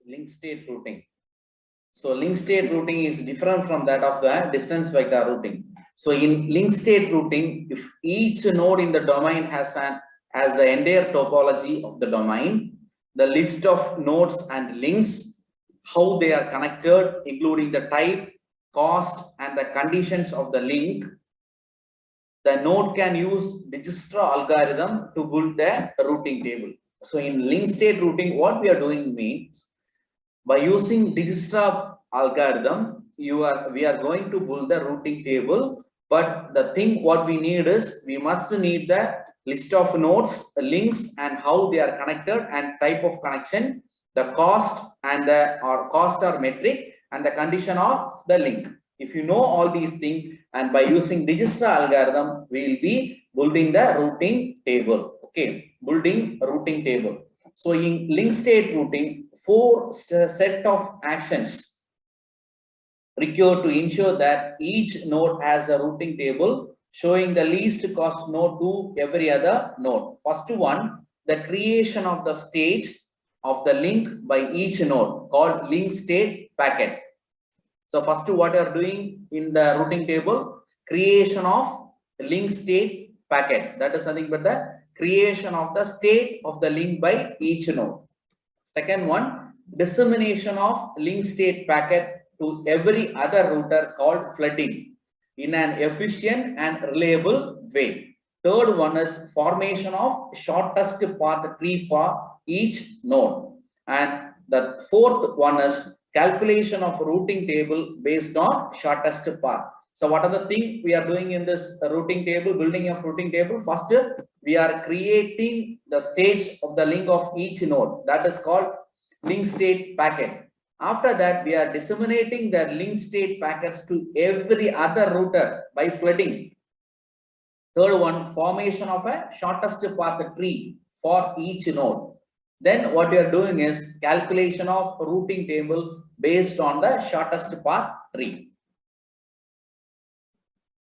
link state routing. So link state routing is different from that of the distance vector routing. So in link state routing, if each node in the domain has the entire topology of the domain, the list of nodes and links, how they are connected, including the type, cost, and the conditions of the link, the node can use Dijkstra algorithm to build the routing table. So in link state routing, what we are doing means, by using Dijkstra algorithm, we are going to build the routing table. But the thing what we need is, we must need the list of nodes, links, and how they are connected, and type of connection, the cost and the cost or metric, and the condition of the link. If you know all these things, and by using Dijkstra algorithm, we will be building the routing table. Okay, building routing table. So in link state routing, 4 set of actions required to ensure that each node has a routing table showing the least cost node to every other node. First one, the creation of the states of the link by each node, called link state packet. So first, what you are doing in the routing table, creation of link state packet. That is nothing but the creation of the state of the link by each node. Second one, dissemination of link state packet to every other router, called flooding, in an efficient and reliable way. Third one is formation of shortest path tree for each node. And the fourth one is calculation of routing table based on shortest path. So what are the things we are doing in this routing table, building a routing table? First, we are creating the states of the link of each node. That is called link state packet. After that, we are disseminating the link state packets to every other router by flooding. Third one, formation of a shortest path tree for each node. Then what we are doing is calculation of routing table based on the shortest path tree.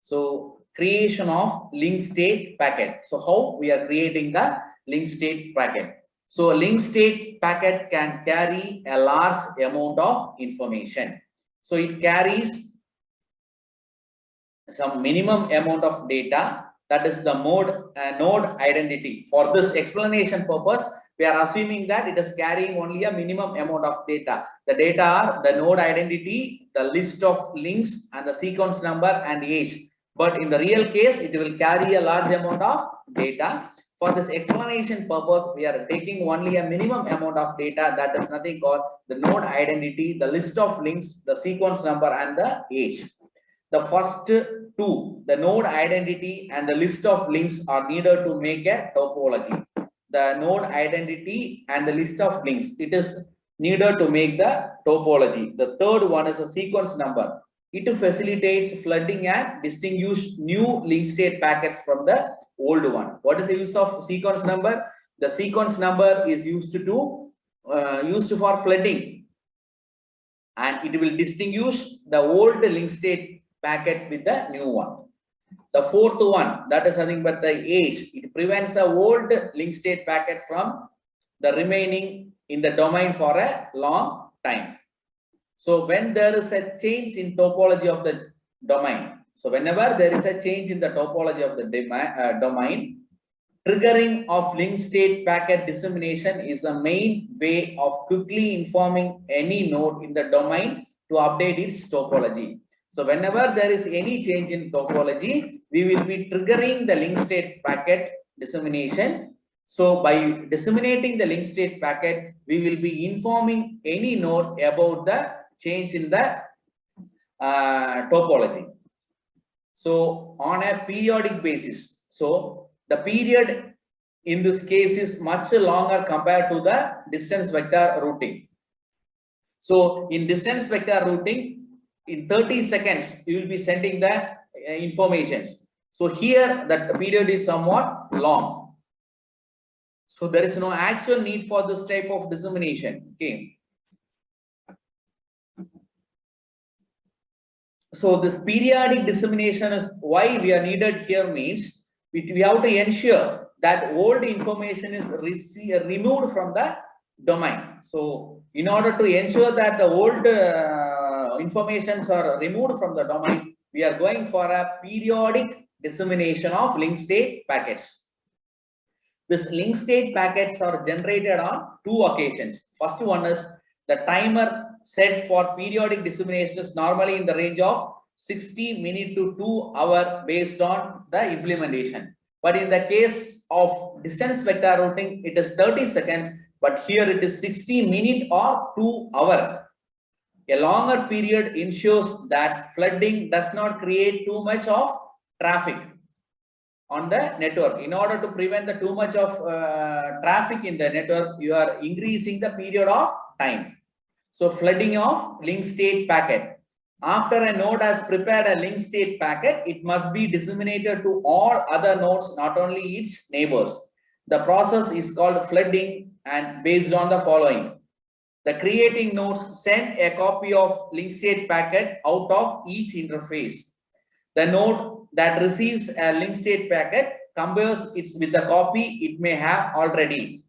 So creation of link state packet. So how we are creating the link state packet? So a link state packet can carry a large amount of information. So it carries some minimum amount of data, that is the node identity. For this explanation purpose, we are assuming that it is carrying only a minimum amount of data. The data are the node identity, the list of links, and the sequence number and age. But in the real case, it will carry a large amount of data. For this explanation purpose, we are taking only a minimum amount of data, that is nothing called the node identity, the list of links, the sequence number, and the age. The first two, the node identity and the list of links, are needed to make a topology. The node identity and the list of links, it is needed to make the topology. The third one is a sequence number. It facilitates flooding and distinguish new link state packets from the old one. What is the use of sequence number? The sequence number is used for flooding, and it will distinguish the old link state packet with the new one. The fourth one, that is nothing but the age. It prevents the old link state packet from the remaining in the domain for a long time. So when there is a change in topology of the domain, so whenever there is a change in the topology of the domain, triggering of link state packet dissemination is a main way of quickly informing any node in the domain to update its topology. So whenever there is any change in topology, we will be triggering the link state packet dissemination. So by disseminating the link state packet, we will be informing any node about the change in the topology. So on a periodic basis. So the period in this case is much longer compared to the distance vector routing. So in distance vector routing, in 30 seconds, you will be sending the informations. So here that period is somewhat long. So there is no actual need for this type of dissemination. Okay. So this periodic dissemination is why we are needed here, means we have to ensure that old information is removed from the domain. So in order to ensure that the old informations are removed from the domain, we are going for a periodic dissemination of link state packets. This link state packets are generated on two occasions. First one is the timer set for periodic dissemination is normally in the range of 60 minutes to 2 hours based on the implementation. But in the case of distance vector routing, it is 30 seconds, but here it is 60 minutes or 2 hours. A longer period ensures that flooding does not create too much of traffic on the network. In order to prevent the too much of traffic in the network, you are increasing the period of time. So flooding of link state packet. After a node has prepared a link state packet, it must be disseminated to all other nodes, not only its neighbors. The process is called flooding and based on the following. The creating nodes send a copy of link state packet out of each interface. The node that receives a link state packet compares it with the copy it may have already.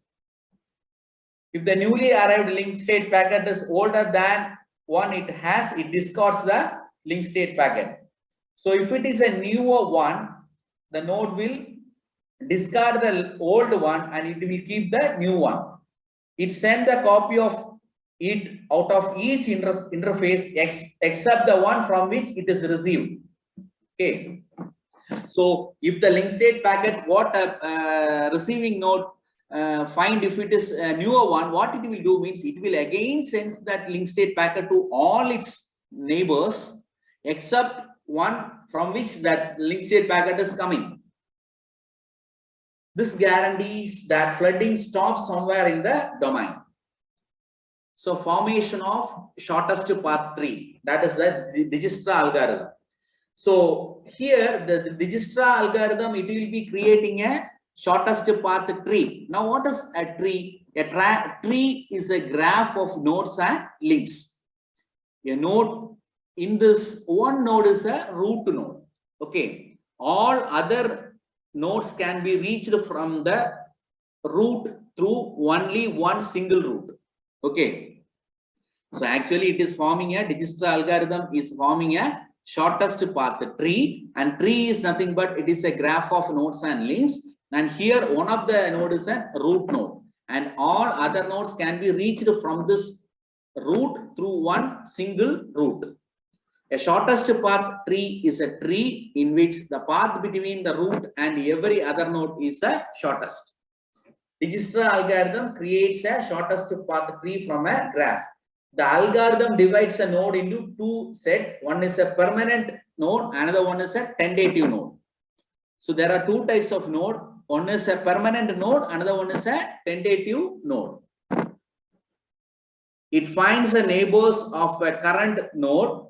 If the newly arrived link state packet is older than one it has, it discards the link state packet. So if it is a newer one, the node will discard the old one and it will keep the new one. It sends the copy of it out of each interface except the one from which it is received. Okay. So if the link state packet, what a receiving node find if it is a newer one, what it will do means it will again send that link state packet to all its neighbors except one from which that link state packet is coming. This guarantees that flooding stops somewhere in the domain. So formation of shortest path tree, that is the Dijkstra algorithm. So here the Dijkstra algorithm, it will be creating a shortest path tree. Now what is a tree? A tree is a graph of nodes and links. A node, in this one node is a root node. Okay. All other nodes can be reached from the root through only one single route. Okay. So actually it is forming a Dijkstra algorithm is forming a shortest path tree, and tree is nothing but it is a graph of nodes and links, and here one of the node is a root node and all other nodes can be reached from this root through one single route. A shortest path tree is a tree in which the path between the root and every other node is the shortest. Dijkstra algorithm creates a shortest path tree from a graph. The algorithm divides a node into two sets. One is a permanent node, another one is a tentative node. So there are two types of node. One is a permanent node, another one is a tentative node. It finds the neighbors of a current node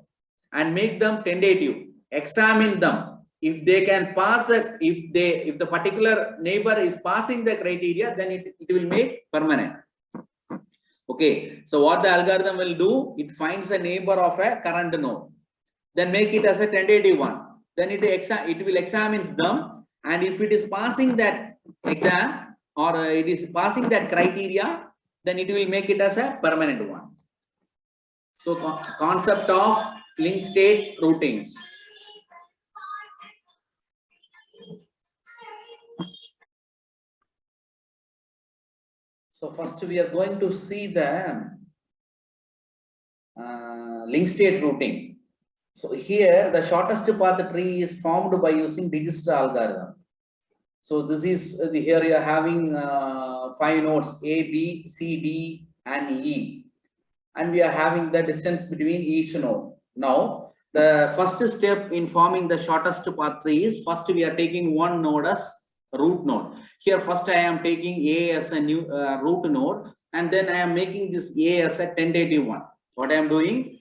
and make them tentative. Examine them. If they can pass, if the particular neighbor is passing the criteria, then it will make permanent. Okay, so what the algorithm will do, it finds a neighbor of a current node, then make it as a tentative one. Then it will examine them, and if it is passing that exam or it is passing that criteria, then it will make it as a permanent one. So concept of link state routings. So first we are going to see the link state routing. So here the shortest path tree is formed by using Dijkstra algorithm. So this is here you are having 5 nodes A, B, C, D and E, and we are having the distance between each node. Now the first step in forming the shortest path tree is first we are taking one node as root node. Here first I am taking A as a new root node, and then I am making this A as a tentative one. What I am doing,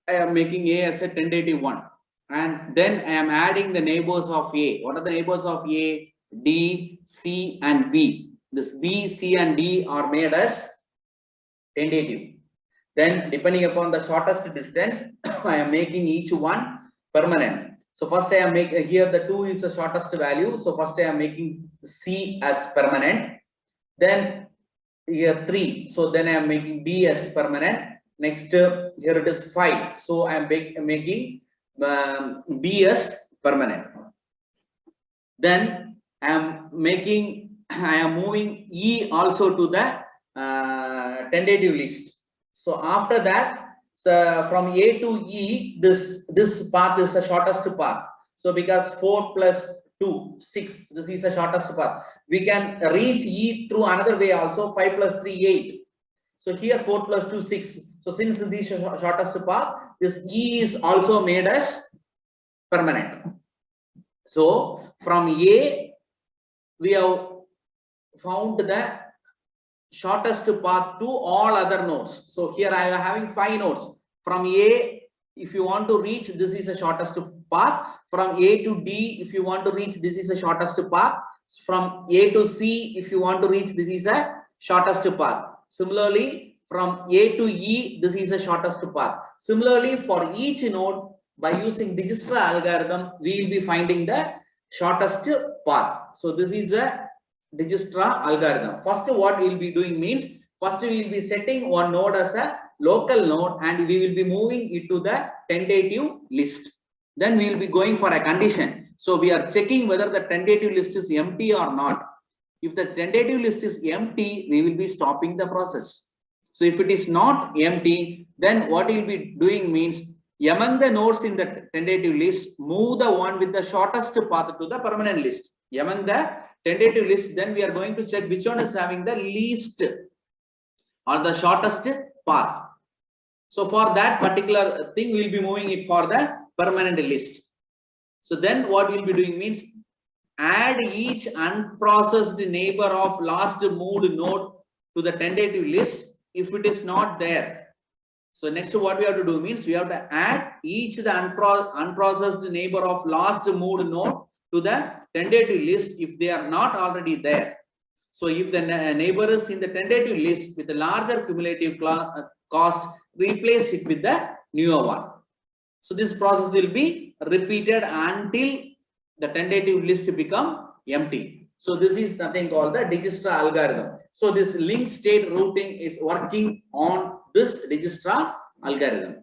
I am making A as a tentative one, and then I am adding the neighbors of A. What are the neighbors of A? D, C and B. This B, C and D are made as tentative. Then depending upon the shortest distance, I am making each one permanent. So first I am making here the 2 is the shortest value. So first I am making C as permanent. Then here 3. So then I am making D as permanent. Next, here it is 5. So I am making B as permanent. Then I am moving E also to the tentative list. So after that, so from A to E, this path is the shortest path. So because 4 plus 2, 6, this is the shortest path. We can reach E through another way also, 5 plus 3, 8. So here 4 plus 2, 6. So since this is the shortest path, this E is also made as permanent. So from A, we have found the shortest path to all other nodes. So here I am having 5 nodes. From A, if you want to reach, this is the shortest path. From A to D, if you want to reach, this is the shortest path. From A to C, if you want to reach, this is the shortest path. Similarly, from A to E, this is the shortest path. Similarly, for each node, by using Dijkstra algorithm, we will be finding the shortest path. So this is a Dijkstra algorithm. First, what we will be doing means, first we will be setting one node as a local node and we will be moving it to the tentative list. Then we will be going for a condition. So we are checking whether the tentative list is empty or not. If the tentative list is empty, we will be stopping the process. So if it is not empty, then what we will be doing means, among the nodes in the tentative list, move the one with the shortest path to the permanent list. Among the tentative list, then we are going to check which one is having the least or the shortest path. So for that particular thing, we will be moving it for the permanent list. So then what we will be doing means, add each unprocessed neighbor of last moved node to the tentative list if it is not there. So next what we have to do means, we have to add each the unprocessed neighbor of last moved node to the tentative list if they are not already there. So if the neighbor is in the tentative list with a larger cumulative cost, replace it with the newer one. So this process will be repeated until the tentative list become empty. So this is nothing called the Dijkstra algorithm. So this link state routing is working on this Dijkstra algorithm.